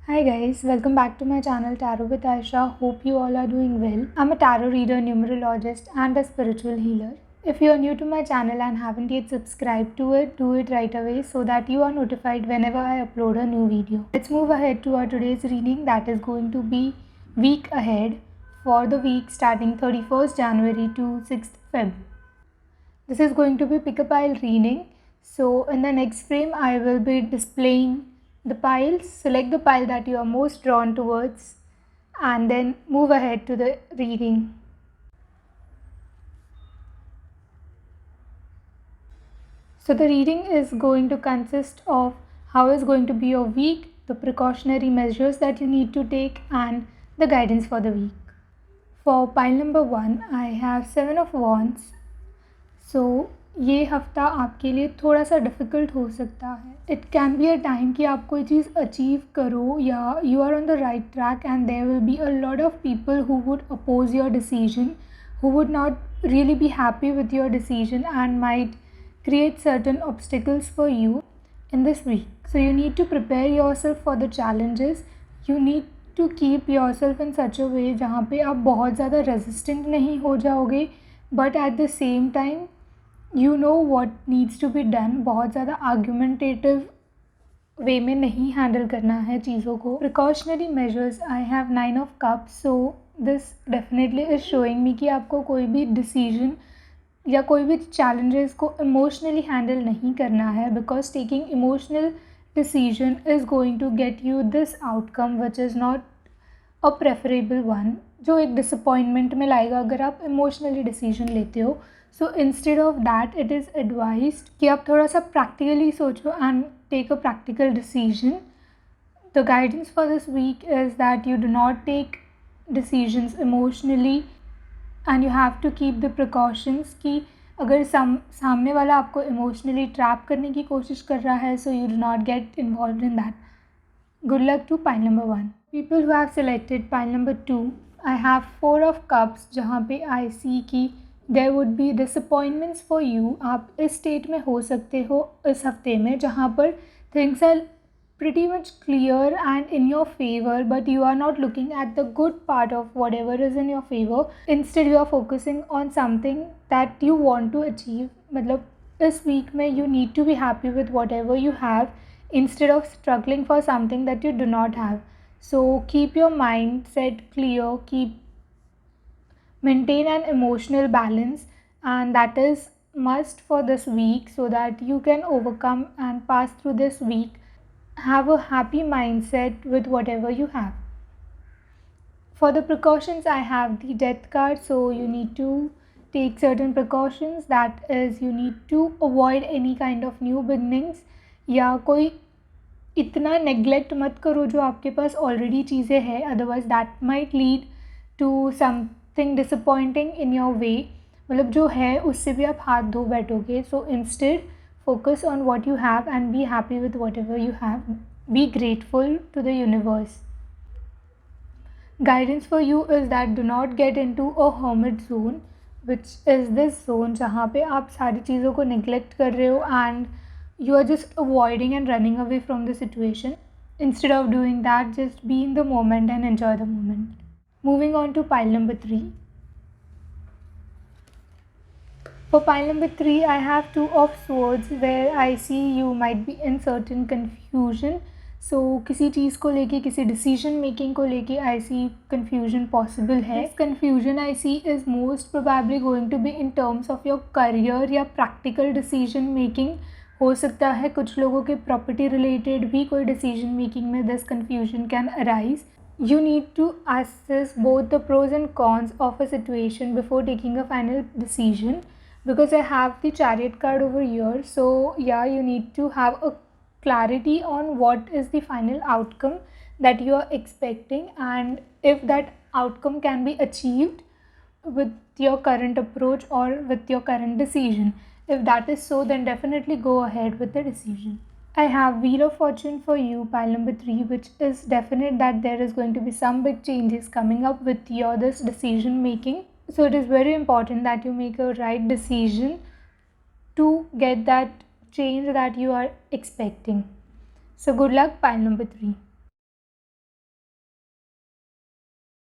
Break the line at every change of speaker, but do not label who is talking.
Hi guys, welcome back to my channel Tarot with Aisha. Hope you all are doing well. I'm a tarot reader, numerologist and a spiritual healer. If you are new to my channel and haven't yet subscribed to it, do it right away so that you are notified whenever I upload a new video. Let's move ahead to our today's reading that is going to be week ahead for the week starting 31st January to 6th Feb. This is going to be pick a pile reading. So in the next frame I will be displaying the piles. Select the pile that you are most drawn towards and then move ahead to the reading. So the reading is going to consist of how is going to be your week, the precautionary measures that you need to take and the guidance for the week. For pile number 1 I have 7 of Wands. So ये हफ्ता आपके लिए थोड़ा सा difficult हो सकता है. It can be a time कि आप कोई चीज़ अचीव करो या you are on the right track and there will be a lot of people who would oppose your decision, who would not really be happy with your decision and might create certain obstacles for you in this week. So you need to prepare yourself for the challenges. You need to keep yourself in such a way जहाँ पे आप बहुत ज़्यादा resistant नहीं हो जाओगे but at the same time you know what needs to be done. बहुत ज़्यादा argumentative वे में नहीं हैंडल करना है चीज़ों को. Precautionary measures I have 9 of cups. So this definitely is showing me कि आपको कोई भी decision या कोई भी challenges को emotionally handle नहीं करना है because taking emotional decision is going to get you this outcome which is not a preferable one, जो एक disappointment में लाएगा अगर आप emotionally decision लेते हो. So instead of that it is advised कि आप थोड़ा सा practically सोचो and take a practical decision. The guidance for this week is that you do not take decisions emotionally and you have to keep the precautions कि अगर सामने वाला आपको emotionally trap करने की कोशिश कर रहा है so you do not get involved in that. Good luck to pile number 1. People who have selected pile number 2, I have 4 of cups जहाँ पे I see कि there would be disappointments for you. आप इस state में हो सकते हो इस हफ्ते में जहाँ पर things are pretty much clear and in your favor but you are not looking at the good part of whatever is in your favor. Instead you are focusing on something that you want to achieve. मतलब इस week में you need to be happy with whatever you have instead of struggling for something that you do not have. So keep your mindset clear, maintain an emotional balance, and that is must for this week so that you can overcome and pass through this week. Have a happy mindset with whatever you have. For the precautions I have the death card, so you need to take certain precautions. That is, you need to avoid any kind of new beginnings या कोई इतना neglect मत करो जो आपके पास already चीज़ें हैं, otherwise that might lead to something disappointing in your way. मतलब जो है उससे भी आप हाथ धो बैठोगे. So instead focus on what you have and be happy with whatever you have. Be grateful to the universe. Guidance for you is that do not get into a hermit zone, which is this zone जहाँ पे आप सारी चीज़ों को neglect कर रहे हो and you are just avoiding and running away from the situation. Instead of doing that, just be in the moment and enjoy the moment. Moving on to pile number 3. For pile number 3, I have 2 of swords where I see you might be in certain confusion. So किसी चीज़ को लेके, किसी decision making को लेके I see confusion possible है. This confusion I see is most probably going to be in terms of your career या practical decision making. हो सकता है कुछ लोगों के property related भी कोई decision making में this confusion can arise. You need to assess both the pros and cons of a situation before taking a final decision. Because I have the chariot card over here, so yeah, you need to have a clarity on what is the final outcome that you are expecting and if that outcome can be achieved with your current approach or with your current decision. If that is so, then definitely go ahead with the decision. I have Wheel of Fortune for you, pile number 3, which is definite that there is going to be some big changes coming up with your this decision making. So it is very important that you make a right decision to get that change that you are expecting. So good luck, pile number 3.